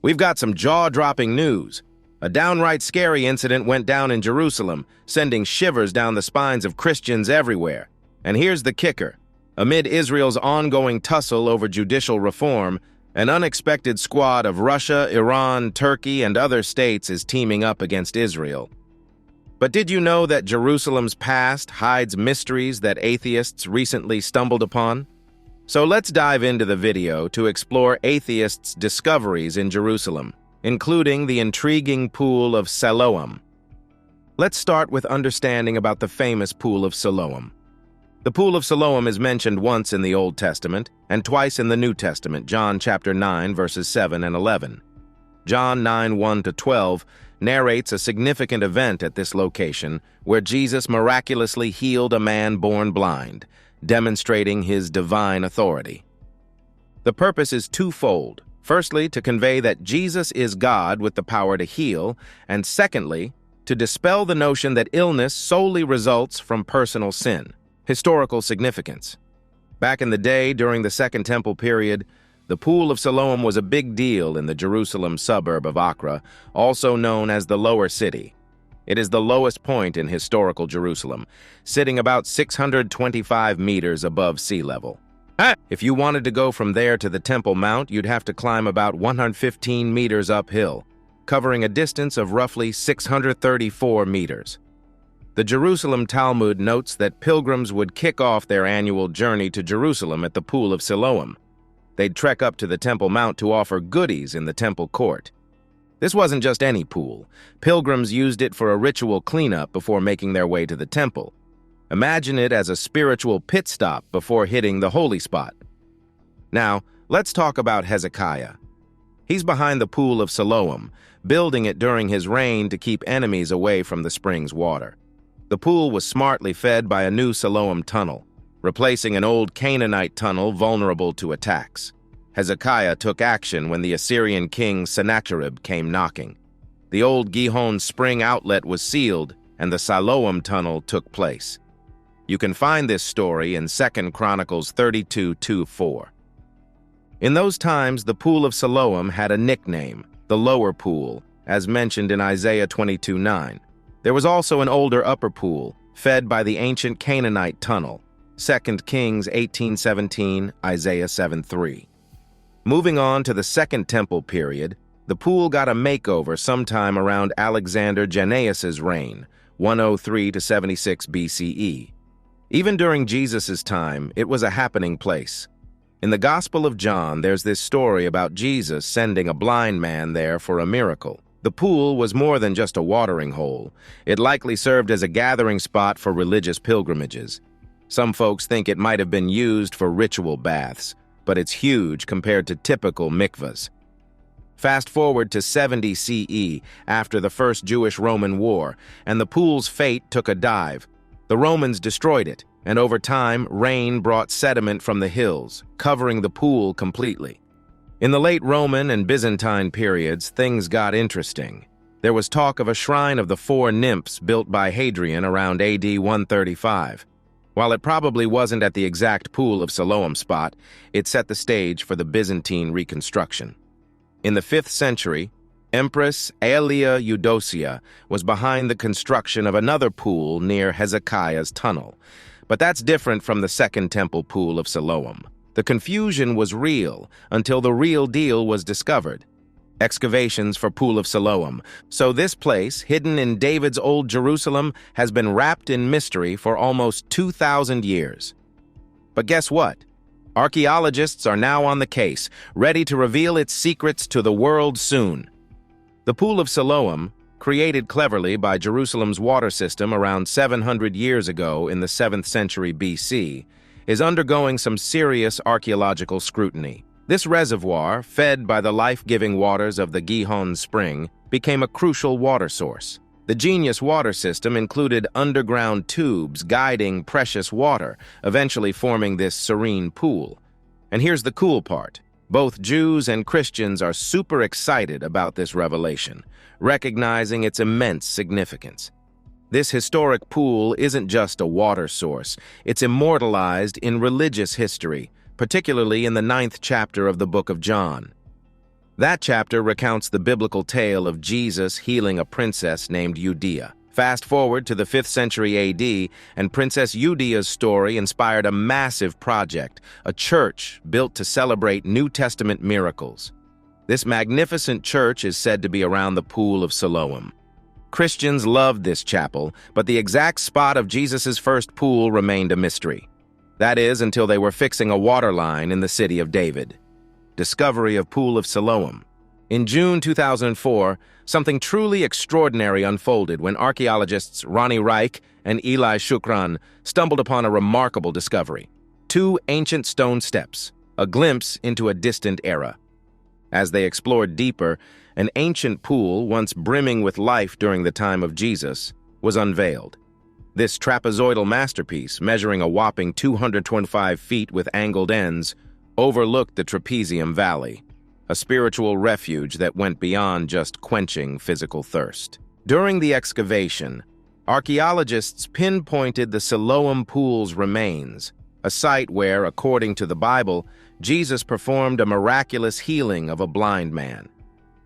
We've got some jaw-dropping news. A downright scary incident went down in Jerusalem, sending shivers down the spines of Christians everywhere. And here's the kicker. Amid Israel's ongoing tussle over judicial reform, an unexpected squad of Russia, Iran, Turkey, and other states is teaming up against Israel. But did you know that Jerusalem's past hides mysteries that atheists recently stumbled upon? So let's dive into the video to explore atheists' discoveries in Jerusalem, including the intriguing Pool of Siloam. Let's start with understanding about the famous Pool of Siloam. The Pool of Siloam is mentioned once in the Old Testament and twice in the New Testament, John chapter 9, verses 7 and 11. John 9, 1-12 narrates a significant event at this location where Jesus miraculously healed a man born blind, demonstrating his divine authority. The purpose is twofold. Firstly, to convey that Jesus is God with the power to heal, and secondly, to dispel the notion that illness solely results from personal sin. Historical significance. Back in the day, during the Second Temple period, the Pool of Siloam was a big deal in the Jerusalem suburb of Acre, also known as the Lower City. It is the lowest point in historical Jerusalem, sitting about 625 meters above sea level. If you wanted to go from there to the Temple Mount, you'd have to climb about 115 meters uphill, covering a distance of roughly 634 meters. The Jerusalem Talmud notes that pilgrims would kick off their annual journey to Jerusalem at the Pool of Siloam. They'd trek up to the Temple Mount to offer goodies in the temple court. This wasn't just any pool. Pilgrims used it for a ritual cleanup before making their way to the temple. Imagine it as a spiritual pit stop before hitting the holy spot. Now, let's talk about Hezekiah. He's behind the Pool of Siloam, building it during his reign to keep enemies away from the spring's water. The pool was smartly fed by a new Siloam tunnel, replacing an old Canaanite tunnel vulnerable to attacks. Hezekiah took action when the Assyrian king Sennacherib came knocking. The old Gihon spring outlet was sealed, and the Siloam tunnel took place. You can find this story in 2 Chronicles 32:2-4. In those times, the Pool of Siloam had a nickname, the Lower Pool, as mentioned in Isaiah 22:9. There was also an older upper pool, fed by the ancient Canaanite tunnel, 2 Kings 18:17, Isaiah 7:3. Moving on to the Second Temple period, the pool got a makeover sometime around Alexander Jannaeus' reign, 103-76 BCE. Even during Jesus' time, it was a happening place. In the Gospel of John, there's this story about Jesus sending a blind man there for a miracle. The pool was more than just a watering hole. It likely served as a gathering spot for religious pilgrimages. Some folks think it might have been used for ritual baths, but it's huge compared to typical mikvahs. Fast forward to 70 CE, after the First Jewish-Roman War, and the pool's fate took a dive. The Romans destroyed it, and over time, rain brought sediment from the hills, covering the pool completely. In the late Roman and Byzantine periods, things got interesting. There was talk of a shrine of the four nymphs built by Hadrian around AD 135. While it probably wasn't at the exact Pool of Siloam spot, it set the stage for the Byzantine reconstruction. In the 5th century, Empress Aelia Eudocia was behind the construction of another pool near Hezekiah's tunnel. But that's different from the Second Temple Pool of Siloam. The confusion was real until the real deal was discovered. Excavations for Pool of Siloam. So this place, hidden in David's Old Jerusalem, has been wrapped in mystery for almost 2,000 years. But guess what? Archaeologists are now on the case, ready to reveal its secrets to the world soon. The Pool of Siloam, created cleverly by Jerusalem's water system around 700 years ago in the 7th century BC, is undergoing some serious archaeological scrutiny. This reservoir, fed by the life-giving waters of the Gihon Spring, became a crucial water source. The genius water system included underground tubes guiding precious water, eventually forming this serene pool. And here's the cool part. Both Jews and Christians are super excited about this revelation, recognizing its immense significance. This historic pool isn't just a water source. It's immortalized in religious history, particularly in the 9th chapter of the book of John. That chapter recounts the biblical tale of Jesus healing a princess named Judea. Fast forward to the 5th century AD, and Princess Judea's story inspired a massive project, a church built to celebrate New Testament miracles. This magnificent church is said to be around the Pool of Siloam. Christians loved this chapel, but the exact spot of Jesus' first pool remained a mystery. That is, until they were fixing a water line in the city of David. Discovery of Pool of Siloam. In June 2004, something truly extraordinary unfolded when archaeologists Ronnie Reich and Eli Shukran stumbled upon a remarkable discovery. 2 ancient stone steps, a glimpse into a distant era. As they explored deeper, an ancient pool, once brimming with life during the time of Jesus, was unveiled. This trapezoidal masterpiece, measuring a whopping 225 feet with angled ends, overlooked the Trapezium Valley, a spiritual refuge that went beyond just quenching physical thirst. During the excavation, archaeologists pinpointed the Siloam Pool's remains, a site where, according to the Bible, Jesus performed a miraculous healing of a blind man.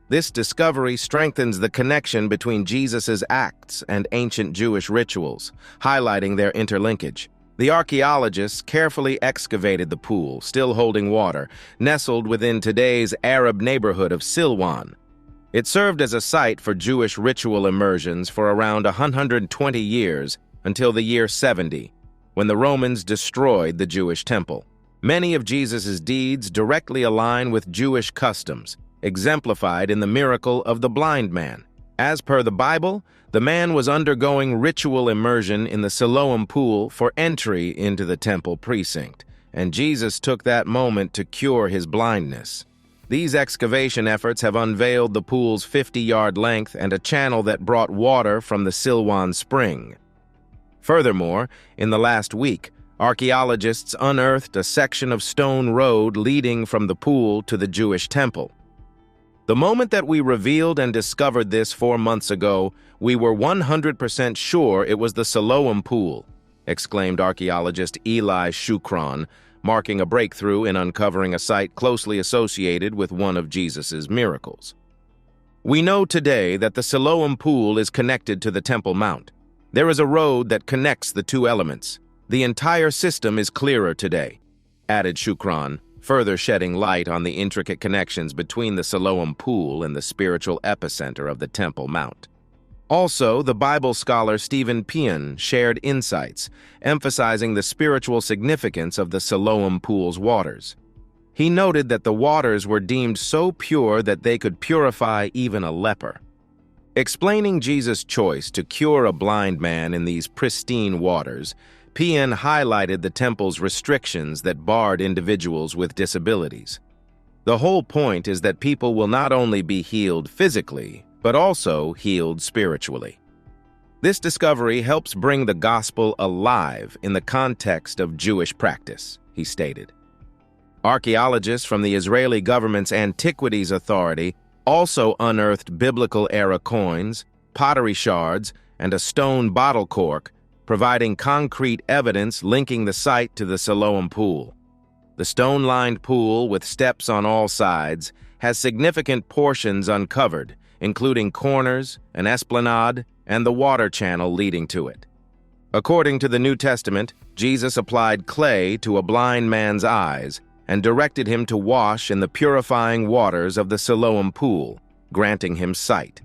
This discovery strengthens the connection between Jesus' acts and ancient Jewish rituals, highlighting their interlinkage. The archaeologists carefully excavated the pool, still holding water, nestled within today's Arab neighborhood of Silwan. It served as a site for Jewish ritual immersions for around 120 years until the year 70, when the Romans destroyed the Jewish temple. Many of Jesus' deeds directly align with Jewish customs, exemplified in the miracle of the blind man. As per the Bible, the man was undergoing ritual immersion in the Siloam pool for entry into the temple precinct, and Jesus took that moment to cure his blindness. These excavation efforts have unveiled the pool's 50-yard length and a channel that brought water from the Silwan spring. Furthermore, in the last week, archaeologists unearthed a section of stone road leading from the pool to the Jewish temple. The moment that we revealed and discovered this 4 months ago, we were 100% sure it was the Siloam pool, exclaimed archaeologist Eli Shukran, marking a breakthrough in uncovering a site closely associated with one of Jesus' miracles. We know today that the Siloam pool is connected to the Temple Mount. There is a road that connects the 2 elements. The entire system is clearer today, added Shukran, further shedding light on the intricate connections between the Siloam pool and the spiritual epicenter of the Temple Mount. Also, the Bible scholar Stephen Pian shared insights, emphasizing the spiritual significance of the Siloam pool's waters. He noted that the waters were deemed so pure that they could purify even a leper. Explaining Jesus' choice to cure a blind man in these pristine waters, Pian highlighted the temple's restrictions that barred individuals with disabilities. The whole point is that people will not only be healed physically, but also healed spiritually. This discovery helps bring the gospel alive in the context of Jewish practice, he stated. Archaeologists from the Israeli government's Antiquities Authority also unearthed biblical-era coins, pottery shards, and a stone bottle cork, providing concrete evidence linking the site to the Siloam pool. The stone-lined pool, with steps on all sides, has significant portions uncovered, including corners, an esplanade, and the water channel leading to it. According to the New Testament, Jesus applied clay to a blind man's eyes and directed him to wash in the purifying waters of the Siloam pool, granting him sight.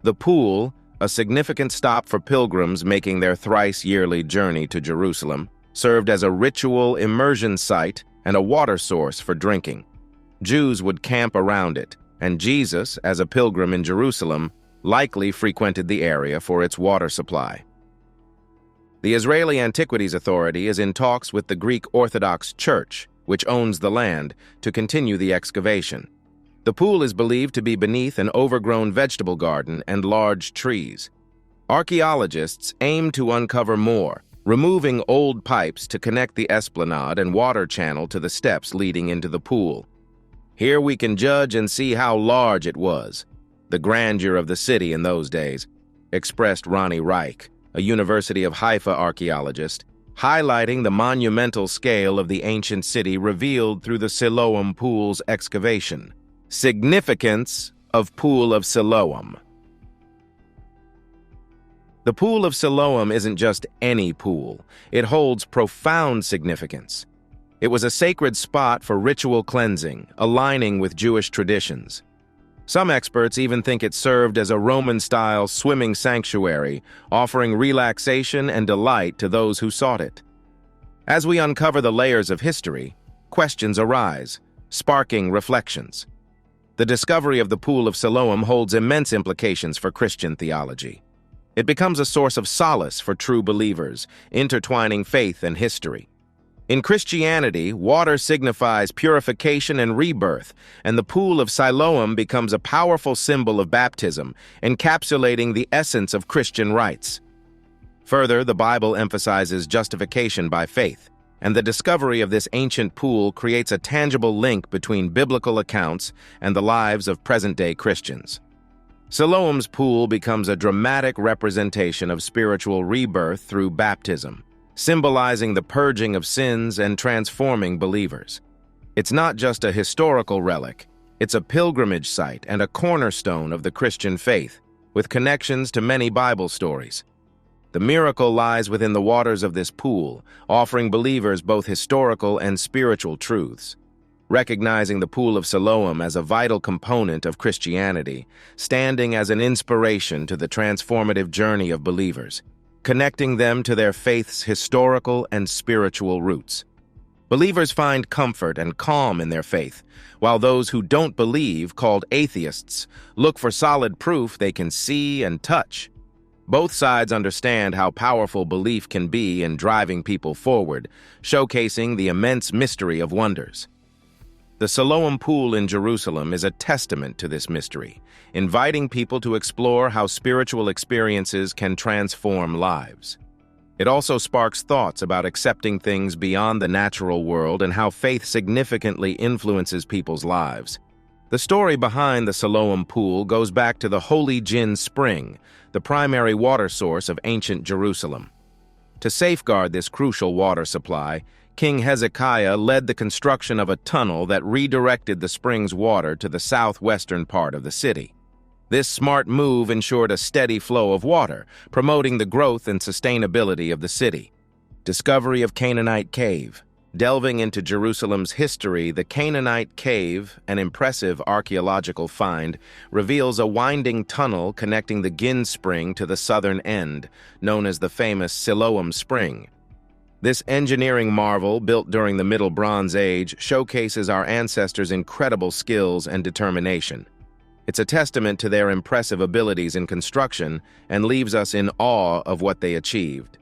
The pool, a significant stop for pilgrims making their thrice-yearly journey to Jerusalem, served as a ritual immersion site and a water source for drinking. Jews would camp around it, and Jesus, as a pilgrim in Jerusalem, likely frequented the area for its water supply. The Israeli Antiquities Authority is in talks with the Greek Orthodox Church, which owns the land, to continue the excavation. The pool is believed to be beneath an overgrown vegetable garden and large trees. Archaeologists aim to uncover more, removing old pipes to connect the esplanade and water channel to the steps leading into the pool. Here we can judge and see how large it was, the grandeur of the city in those days, expressed Ronnie Reich, a University of Haifa archaeologist, highlighting the monumental scale of the ancient city revealed through the Siloam pool's excavation. Significance of Pool of Siloam. The Pool of Siloam isn't just any pool. It holds profound significance. It was a sacred spot for ritual cleansing, aligning with Jewish traditions. Some experts even think it served as a Roman-style swimming sanctuary, offering relaxation and delight to those who sought it. As we uncover the layers of history, questions arise, sparking reflections. The discovery of the Pool of Siloam holds immense implications for Christian theology. It becomes a source of solace for true believers, intertwining faith and history. In Christianity, water signifies purification and rebirth, and the Pool of Siloam becomes a powerful symbol of baptism, encapsulating the essence of Christian rites. Further, the Bible emphasizes justification by faith, and the discovery of this ancient pool creates a tangible link between biblical accounts and the lives of present-day Christians. Siloam's pool becomes a dramatic representation of spiritual rebirth through baptism, symbolizing the purging of sins and transforming believers. It's not just a historical relic, it's a pilgrimage site and a cornerstone of the Christian faith, with connections to many Bible stories. The miracle lies within the waters of this pool, offering believers both historical and spiritual truths. Recognizing the Pool of Siloam as a vital component of Christianity, standing as an inspiration to the transformative journey of believers, connecting them to their faith's historical and spiritual roots. Believers find comfort and calm in their faith, while those who don't believe, called atheists, look for solid proof they can see and touch. Both sides understand how powerful belief can be in driving people forward, showcasing the immense mystery of wonders. The Siloam Pool in Jerusalem is a testament to this mystery, inviting people to explore how spiritual experiences can transform lives. It also sparks thoughts about accepting things beyond the natural world and how faith significantly influences people's lives. The story behind the Siloam Pool goes back to the Holy Jinn Spring, the primary water source of ancient Jerusalem. To safeguard this crucial water supply, King Hezekiah led the construction of a tunnel that redirected the spring's water to the southwestern part of the city. This smart move ensured a steady flow of water, promoting the growth and sustainability of the city. Discovery of Canaanite Cave. Delving into Jerusalem's history, the Canaanite Cave, an impressive archaeological find, reveals a winding tunnel connecting the Gin Spring to the southern end, known as the famous Siloam Spring. This engineering marvel, built during the Middle Bronze Age, showcases our ancestors' incredible skills and determination. It's a testament to their impressive abilities in construction and leaves us in awe of what they achieved.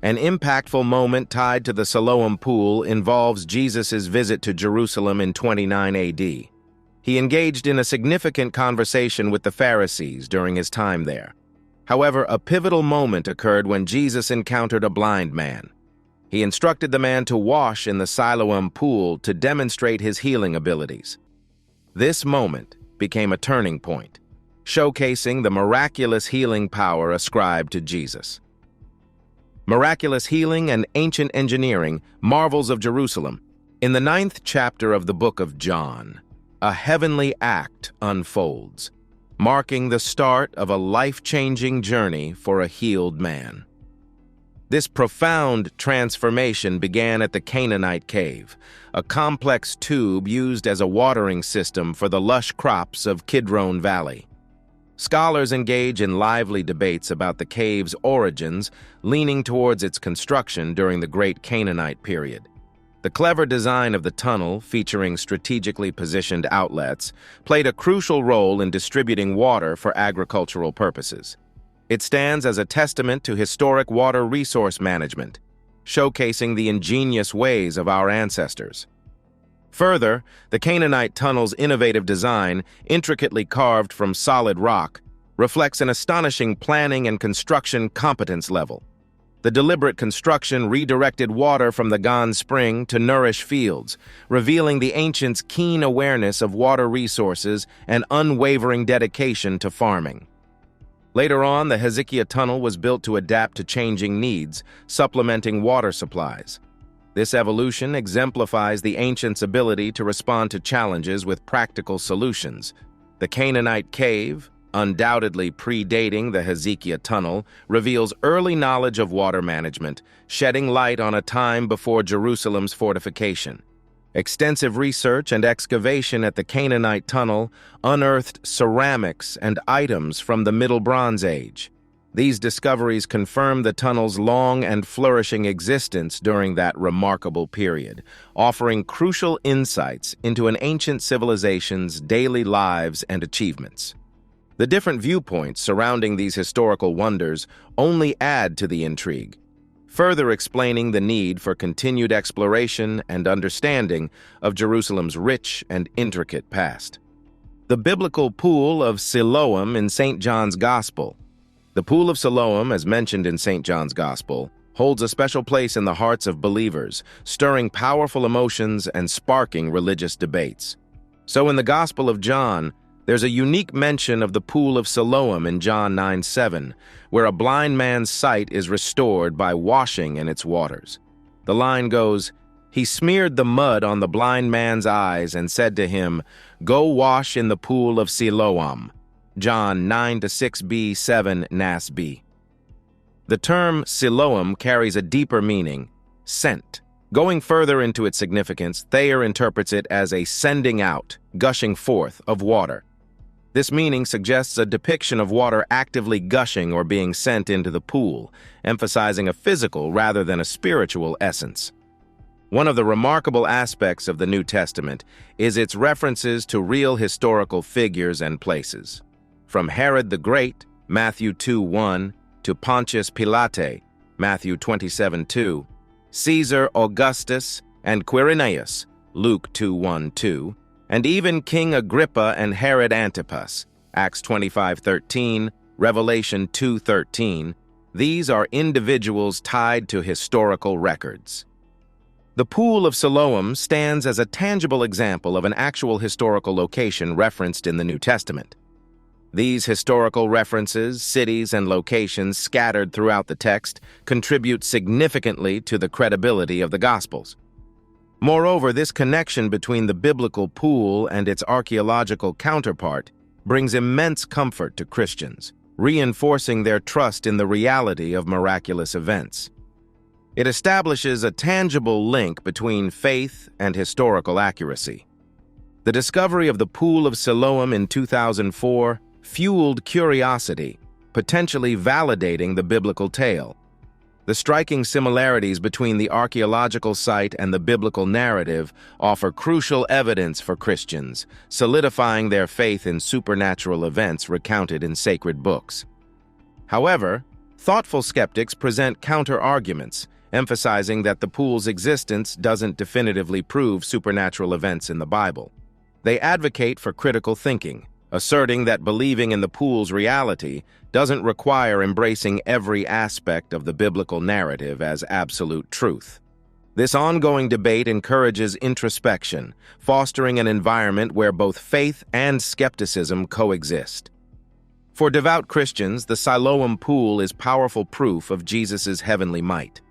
An impactful moment tied to the Siloam Pool involves Jesus' visit to Jerusalem in 29 AD. He engaged in a significant conversation with the Pharisees during his time there. However, a pivotal moment occurred when Jesus encountered a blind man. He instructed the man to wash in the Siloam Pool to demonstrate his healing abilities. This moment became a turning point, showcasing the miraculous healing power ascribed to Jesus. Miraculous healing and ancient engineering, marvels of Jerusalem. In the 9th chapter of the book of John, a heavenly act unfolds, marking the start of a life-changing journey for a healed man. This profound transformation began at the Canaanite Cave, a complex tube used as a watering system for the lush crops of Kidron Valley. Scholars engage in lively debates about the cave's origins, leaning towards its construction during the Great Canaanite period. The clever design of the tunnel, featuring strategically positioned outlets, played a crucial role in distributing water for agricultural purposes. It stands as a testament to historic water resource management, showcasing the ingenious ways of our ancestors. Further, the Canaanite tunnel's innovative design, intricately carved from solid rock, reflects an astonishing planning and construction competence level. The deliberate construction redirected water from the Ghan Spring to nourish fields, revealing the ancients' keen awareness of water resources and unwavering dedication to farming. Later on, the Hezekiah Tunnel was built to adapt to changing needs, supplementing water supplies. This evolution exemplifies the ancients' ability to respond to challenges with practical solutions. The Canaanite cave, undoubtedly predating the Hezekiah tunnel, reveals early knowledge of water management, shedding light on a time before Jerusalem's fortification. Extensive research and excavation at the Canaanite tunnel unearthed ceramics and items from the Middle Bronze Age. These discoveries confirm the tunnel's long and flourishing existence during that remarkable period, offering crucial insights into an ancient civilization's daily lives and achievements. The different viewpoints surrounding these historical wonders only add to the intrigue, further explaining the need for continued exploration and understanding of Jerusalem's rich and intricate past. The biblical Pool of Siloam in St. John's Gospel. The Pool of Siloam, as mentioned in St. John's Gospel, holds a special place in the hearts of believers, stirring powerful emotions and sparking religious debates. So in the Gospel of John, there's a unique mention of the Pool of Siloam in John 9:7, where a blind man's sight is restored by washing in its waters. The line goes, "He smeared the mud on the blind man's eyes and said to him, 'Go wash in the Pool of Siloam.'" John 9-6b, 7 Nas B. The term Siloam carries a deeper meaning, sent. Going further into its significance, Thayer interprets it as a sending out, gushing forth of water. This meaning suggests a depiction of water actively gushing or being sent into the pool, emphasizing a physical rather than a spiritual essence. One of the remarkable aspects of the New Testament is its references to real historical figures and places. From Herod the Great, Matthew 2:1, to Pontius Pilate, Matthew 27:2, Caesar Augustus and Quirinius, Luke 2:1-2, and even King Agrippa and Herod Antipas, Acts 25:13, Revelation 2:13, these are individuals tied to historical records. The Pool of Siloam stands as a tangible example of an actual historical location referenced in the New Testament. These historical references, cities, and locations scattered throughout the text contribute significantly to the credibility of the Gospels. Moreover, this connection between the biblical pool and its archaeological counterpart brings immense comfort to Christians, reinforcing their trust in the reality of miraculous events. It establishes a tangible link between faith and historical accuracy. The discovery of the Pool of Siloam in 2004 fueled curiosity, potentially validating the biblical tale. The striking similarities between the archaeological site and the biblical narrative offer crucial evidence for Christians, solidifying their faith in supernatural events recounted in sacred books. However, thoughtful skeptics present counter-arguments, emphasizing that the pool's existence doesn't definitively prove supernatural events in the Bible. They advocate for critical thinking, asserting that believing in the pool's reality doesn't require embracing every aspect of the biblical narrative as absolute truth. This ongoing debate encourages introspection, fostering an environment where both faith and skepticism coexist. For devout Christians, the Siloam Pool is powerful proof of Jesus' heavenly might.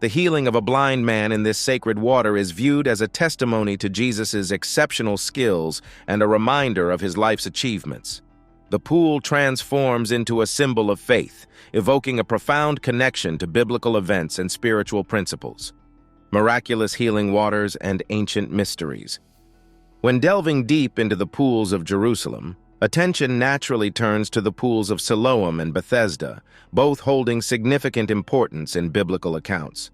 The healing of a blind man in this sacred water is viewed as a testimony to Jesus' exceptional skills and a reminder of his life's achievements. The pool transforms into a symbol of faith, evoking a profound connection to biblical events and spiritual principles. Miraculous healing waters and ancient mysteries. When delving deep into the pools of Jerusalem, attention naturally turns to the pools of Siloam and Bethesda, both holding significant importance in biblical accounts.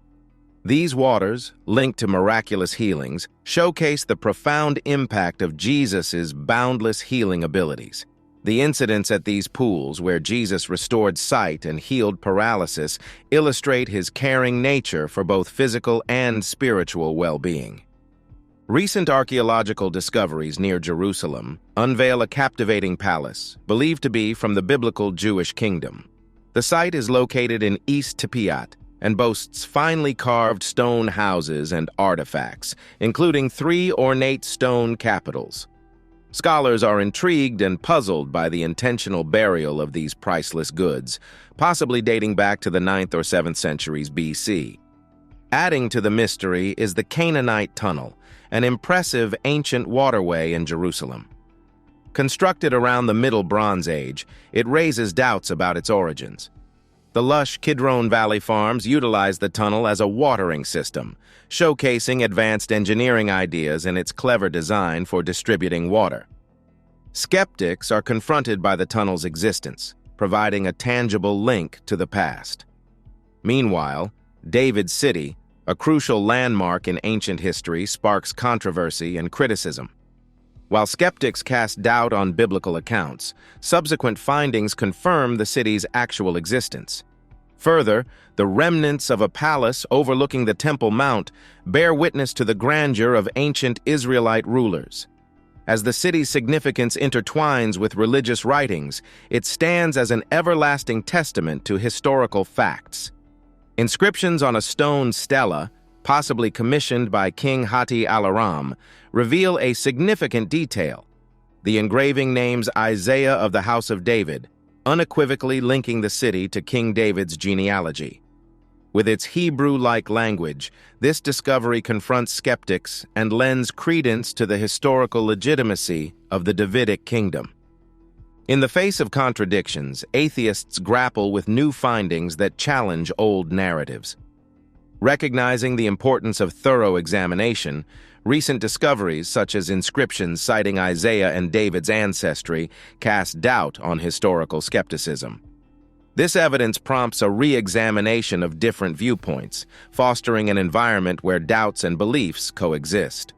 These waters, linked to miraculous healings, showcase the profound impact of Jesus' boundless healing abilities. The incidents at these pools, where Jesus restored sight and healed paralysis, illustrate his caring nature for both physical and spiritual well-being. Recent archaeological discoveries near Jerusalem unveil a captivating palace, believed to be from the biblical Jewish kingdom. The site is located in East Tepiat and boasts finely carved stone houses and artifacts, including 3 ornate stone capitals. Scholars are intrigued and puzzled by the intentional burial of these priceless goods, possibly dating back to the 9th or 7th centuries BC. Adding to the mystery is the Canaanite Tunnel, an impressive ancient waterway in Jerusalem. Constructed around the Middle Bronze Age, it raises doubts about its origins. The lush Kidron Valley farms utilize the tunnel as a watering system, showcasing advanced engineering ideas and its clever design for distributing water. Skeptics are confronted by the tunnel's existence, providing a tangible link to the past. Meanwhile, David's City, a crucial landmark in ancient history, sparks controversy and criticism. While skeptics cast doubt on biblical accounts, subsequent findings confirm the city's actual existence. Further, the remnants of a palace overlooking the Temple Mount bear witness to the grandeur of ancient Israelite rulers. As the city's significance intertwines with religious writings, it stands as an everlasting testament to historical facts. Inscriptions on a stone stela, possibly commissioned by King Hatti al-Aram, reveal a significant detail. The engraving names Isaiah of the House of David, unequivocally linking the city to King David's genealogy. With its Hebrew-like language, this discovery confronts skeptics and lends credence to the historical legitimacy of the Davidic kingdom. In the face of contradictions, atheists grapple with new findings that challenge old narratives. Recognizing the importance of thorough examination, recent discoveries such as inscriptions citing Isaiah and David's ancestry cast doubt on historical skepticism. This evidence prompts a re-examination of different viewpoints, fostering an environment where doubts and beliefs coexist.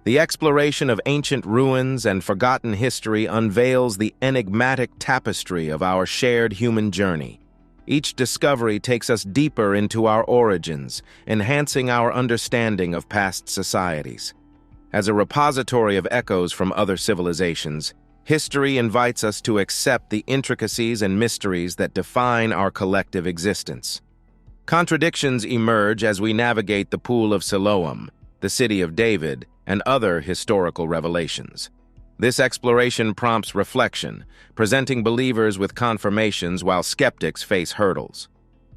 The exploration of ancient ruins and forgotten history unveils the enigmatic tapestry of our shared human journey. Each discovery takes us deeper into our origins, enhancing our understanding of past societies. As a repository of echoes from other civilizations, history invites us to accept the intricacies and mysteries that define our collective existence. Contradictions emerge as we navigate the Pool of Siloam, the city of David, and other historical revelations. This exploration prompts reflection, presenting believers with confirmations while skeptics face hurdles.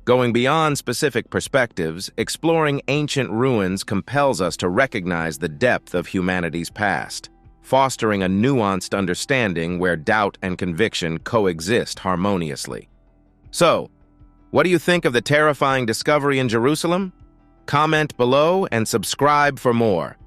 Going beyond specific perspectives, exploring ancient ruins compels us to recognize the depth of humanity's past, fostering a nuanced understanding where doubt and conviction coexist harmoniously. So, what do you think of the terrifying discovery in Jerusalem? Comment below and subscribe for more.